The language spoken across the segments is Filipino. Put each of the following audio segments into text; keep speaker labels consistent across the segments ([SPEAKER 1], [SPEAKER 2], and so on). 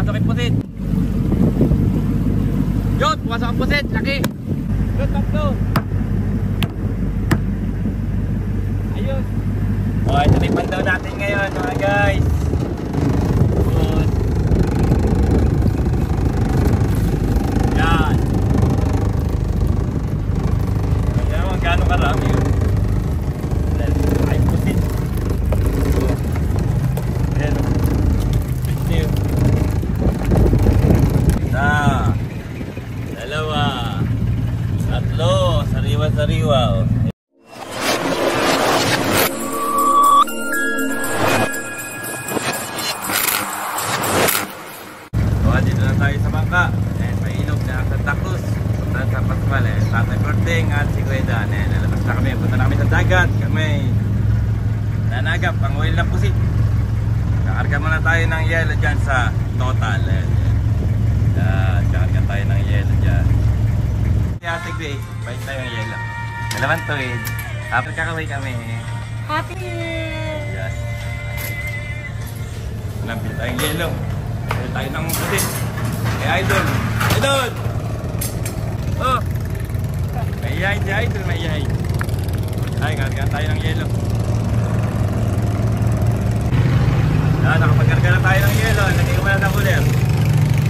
[SPEAKER 1] pumasok yung pusit. Yun, pumasok ang pusit, laki. Yun, tatlo. Ayun. O, ito na yung pandaw natin ngayon mga guys. Yun. Yan. Ayan naman, gano'ng karami yun. Ay, pusit. Ayan. Ayan. Isa. Dalawa. Tatlo. Sariwa-sariwa. Dito na tayo sa bangka. Sa ilog na Santa Cruz. Punta sa Pascual. Tatay Berting at si Kuweda. Nalabas na kami. Punta na kami sa dagat. Kami nanagap ang oil ng pusit. Kakarga muna tayo ng yelo dyan sa Total. Kakarga tayo ng yelo dyan. Ate Grace, balik tayo ng yelo. Dalawang tuwid. After kakaway kami.
[SPEAKER 2] Happy!
[SPEAKER 1] Yes. Nampil tayong yelo. Nampil tayo ng pusit. Hey Idol! Idol! Oh! Mayayain si Idol, mayayain. Ay, kakarga tayo ng yelo. Nakapagkarga na tayo ng yelo. Lagay ko muna ng cooler.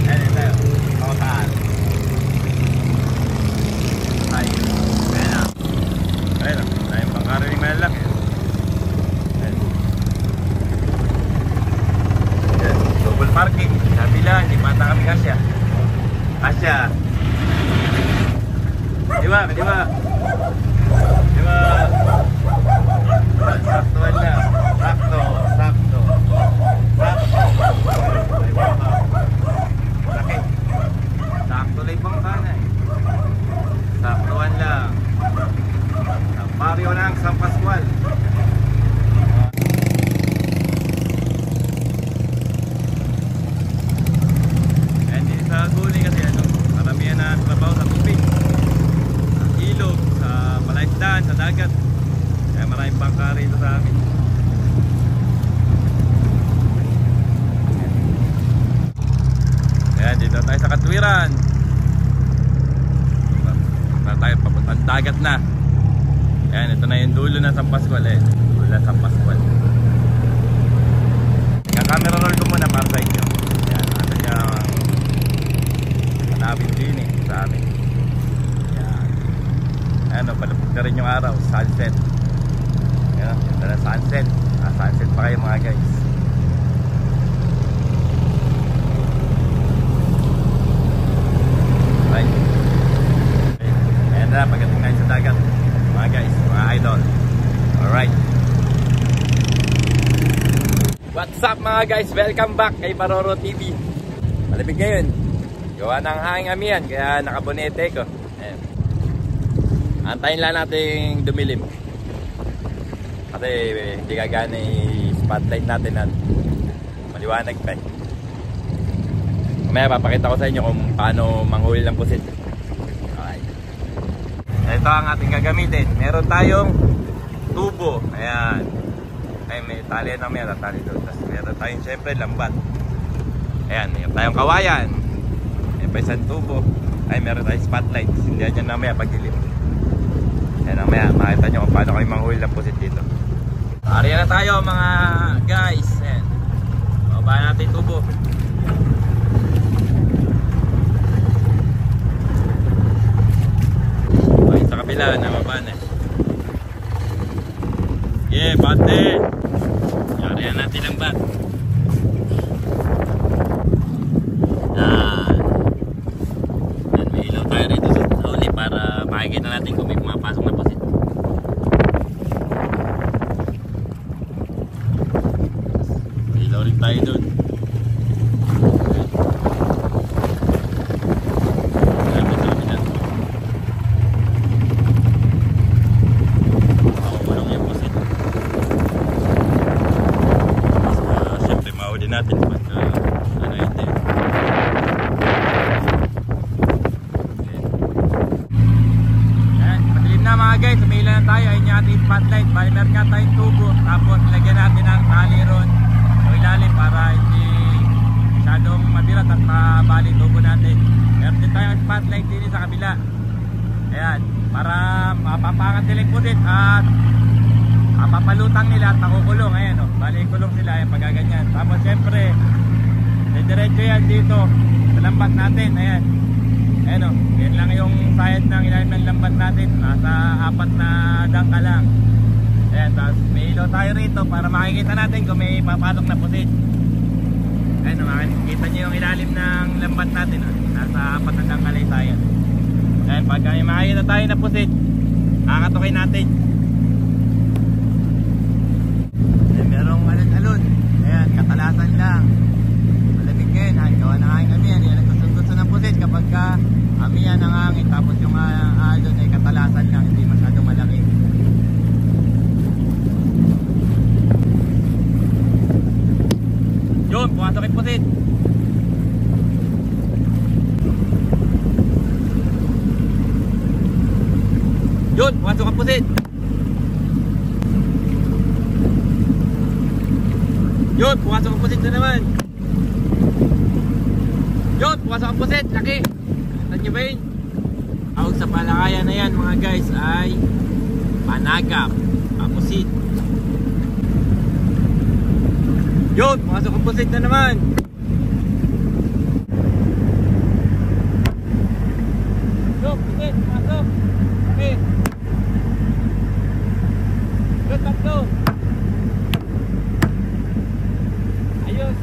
[SPEAKER 1] Ayan tayo. Total. Ayun. Ayan na. Ayan na. Tayong pangkarinig malalaki. Ayan. Ayan. Double parking. Sabi lang, hindi mata kami kasya. Kasya. Diba? Diba? Diba? Saktuan na. Sakto. Sakto. Laki. Sakto lang bang kanay. Saktuan lang. Ang baryo ng San Pascual. And din sa guli kasi maramihan na trabaho sa tubig, sa ilog, sa malaisdaan, sa dagat. Kaya maraming bangka rito sa amin. Ayan, dito tayo sa Katwiran. Na tayo papuntang dagat na. Ayan, ito na yung dulo na San Pascual dulo na San Pascual. Camera roll ko muna para sa inyo. Ayan, ano yung hanapin din sa amin. Ayan. Ayan, palapag na rin yung araw, sunset. Ayan, ito na sunset. Sunset pa kayo mga guys. Pagdating tayo sa dagat mga guys, mga idol. Alright, what's up mga guys, welcome back kay Paroro TV. Malamig ngayon, gawa ng hanging amihan, kaya nakabonete ko. Ayan. Antayin lang natin dumilim kasi hindi gagana spotlight natin na maliwanag pa. Mamaya papakita ko sa inyo kung paano manghuli ng pusit. Ito ang ating gagamitin. Meron tayong tubo. Ayan. Ay, may tali na may tali doon. Tapos meron tayong syempre lambat. Ayan, meron tayong kawayan. May pa isang tubo. Ay, meron tayong spotlight. Sindihan nyo namaya pag-dilim. Ayan, namaya makita nyo kung paano kayo manghuli ng pusit dito. Ariya na tayo mga guys. Ayan. Bababa natin tubo. Sa kabila na baba na. Yeah, bate. Yari natin lang bat. Yan. Yan, may ilaw tayo rito sa uli para makikita natin kung may pumapasok na pusit. May ilaw rin tayo doon. Natin pag ano yun din. Ayan, madilim na mga guys, umila na tayo. Ayun yung ating spotlight, bali meron nga tayong tubo, tapos nilagyan natin ng tali ron o ilalim para hindi bali tubo natin. Meron din tayong spotlight din sa kabila. Ayan, para mapapangat nila yung pusit at papalutang nila at makukulong. Ayan o, bali kulong sila, ayan, pagaganyan. Tapos syempre diretso yan dito sa lambat natin. Ayan, ayan o, yan lang yung sayad ng ilalim ng lambat natin. Nasa 4 na dangka lang. Ayan, tapos may ilaw tayo rito para makikita natin kung may papalok na pusit. Ayan, makikita nyo yung ilalim ng lambat natin. Nasa 4 na dangkalay tayo. Ayan, pagka may makikita tayo na pusit, kakatukin natin. Ayan, merong alon-alon. Ayan, katalasan lang. Malamig ngayon, gawa ng hangin kami yan. Yan ang gusto ng pusit kapag amihan ng hangin. Tapos yung alon ay katalasan lang, hindi masyadong malaki. Yun, pumasok yung pusit. Yun, pumasok ang pusit. Yun, pumasok ang pusit na naman. Yun, pumasok ang pusit. Laki. Nakita nyo ba yun? Tawag sa palakayan na yan mga guys ay panagap, pusit. Yun, pumasok ang pusit na naman. Yun, pusit, pumasok. Okay. Yun, tatlo. Ayun.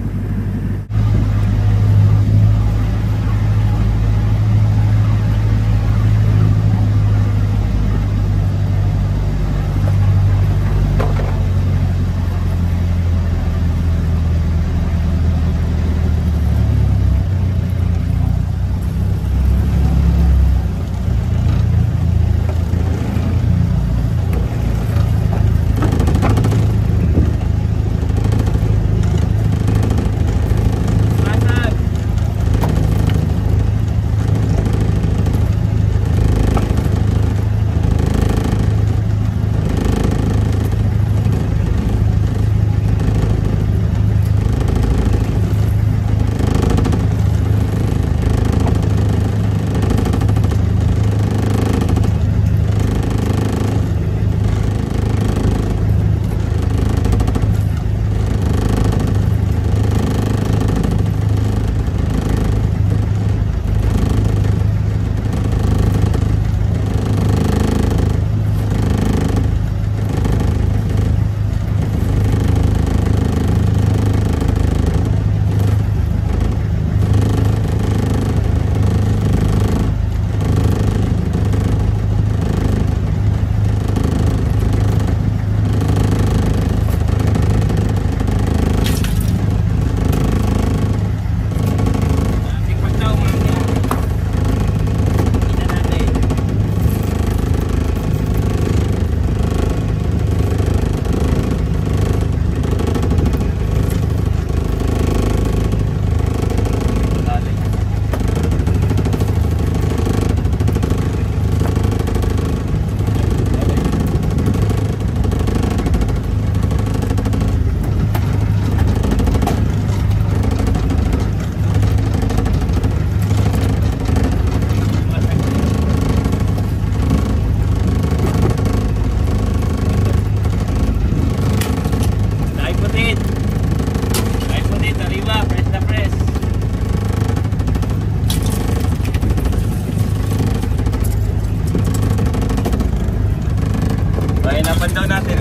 [SPEAKER 1] Pandaw natin.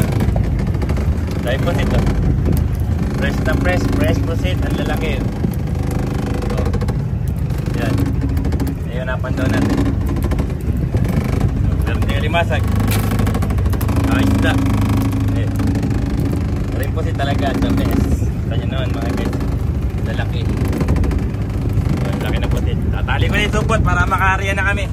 [SPEAKER 1] Dahil po ito. Press na press. Press proceed. Ang lalaki. So, yan. Ayun na pandaw natin. So, meron din limasag. Ayos na. Ayun. Rin po talaga. The best. Kita nyo naman mga guys. Lalaki. So, laki na po ito. Tatali ko na yung supot para makaharya na kami.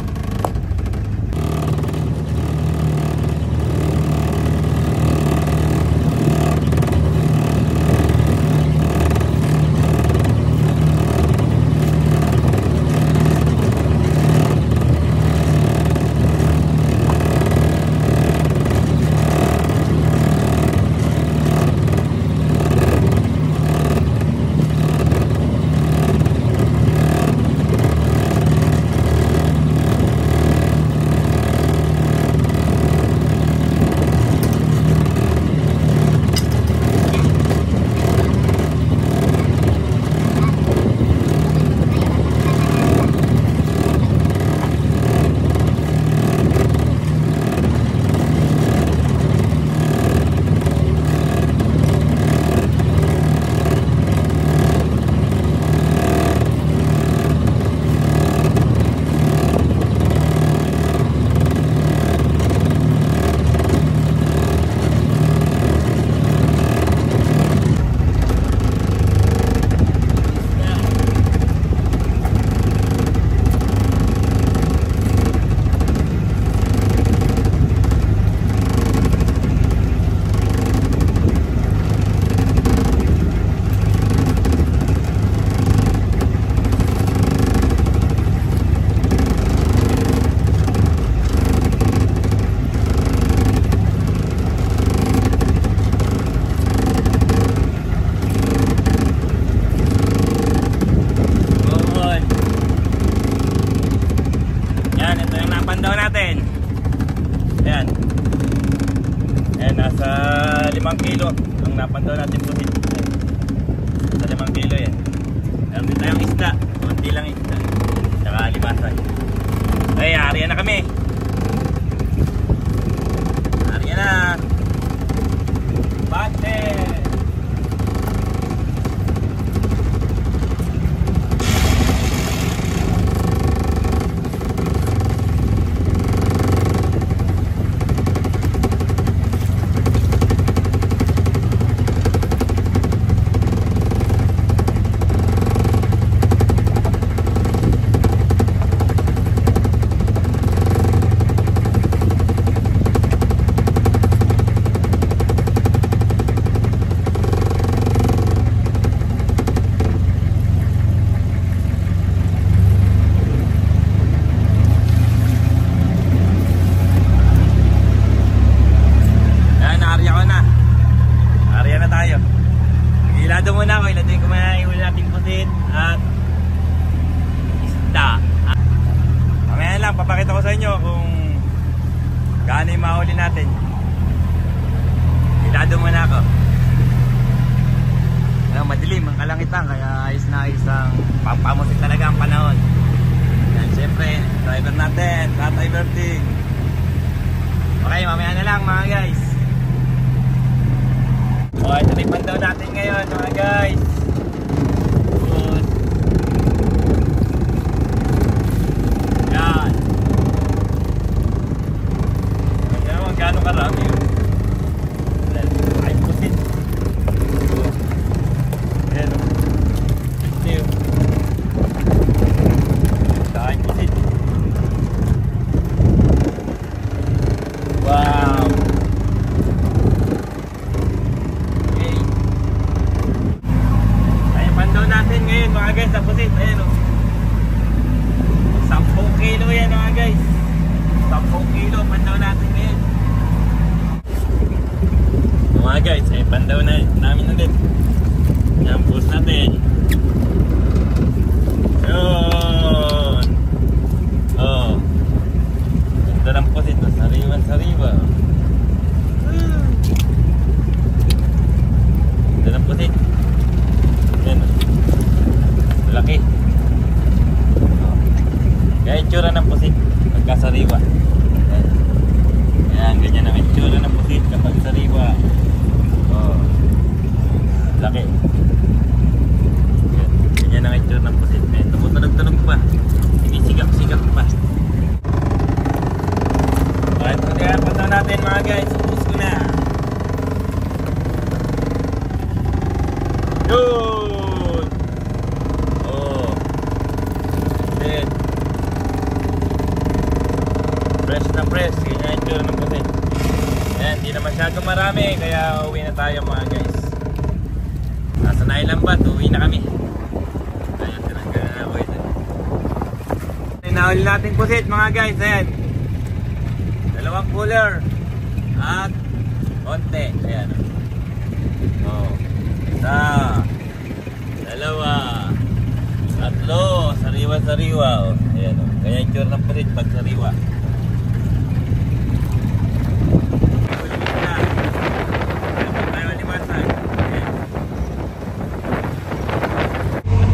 [SPEAKER 1] pandaw natin po dito. Sa 5 kilo yan. Meron din tayong isda. Kunti lang isda. Tsaka limasan. Ay, ariyan na kami. Ariyan na. Bate! Ilado muna ako, iladuin ko muna yung nating pusit at isda. Mamaya lang, papakita ko sa inyo kung gaano yung mahuli natin. Ilado muna ako. Madilim ang kalangitan, kaya ayos na ayos ang pampamusik talaga ang panahon. Yan, syempre, driver natin, Tatay Berting. Okay, mamaya na lang mga guys. Okay, ito yung pandaw natin ngayon mga guys. Good. Yan. Kaya naman gano'ng karami yun. Ay, pusit. Ayan o. Ito yun. Ay, pusit. Wow. Natin ngayon mga guys sa pusit, ayan o 10 kilo yan mga guys, 10 kilo pandaw natin ngayon mga guys, ay pandaw na namin ulit yan, post natin yun oh, ganda ng pusit, sariwa ganda ng pusit yan, laki. Kaya itsura ng pusit pagka sariwa. Ayan, ganyan ang itsura ng pusit kapag sariwa. Oh, laki. Ayan, ganyan ang itsura ng pusit. Ayan, tumutunog-tunog pa. Sinisigap-sigap pa. Okay, ito kaya punta natin mga guys. Ubus ko na. Yun! Oh. Then, fresh na fresh. Ganyan yung tsura ng pusit. Ayan, hindi na masyado marami. Kaya uwi na tayo mga guys. Nasa Nailambat, uwi na kami. Ayan, tinanggal na ako ito. Nahuli natin pusit mga guys. Ayan. 2 cooler. At konti. Ayan. Oh. 1, 2, 3, sariwa-sariwa. Oh. Ayan o. Kaya yung tsura ng pusit pag sariwa.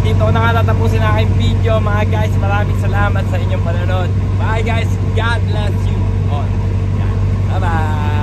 [SPEAKER 1] Dito ko na nga tatapusin ang aking video mga guys. Maraming salamat sa inyong panonood. Bye guys. God bless you all. Bye bye.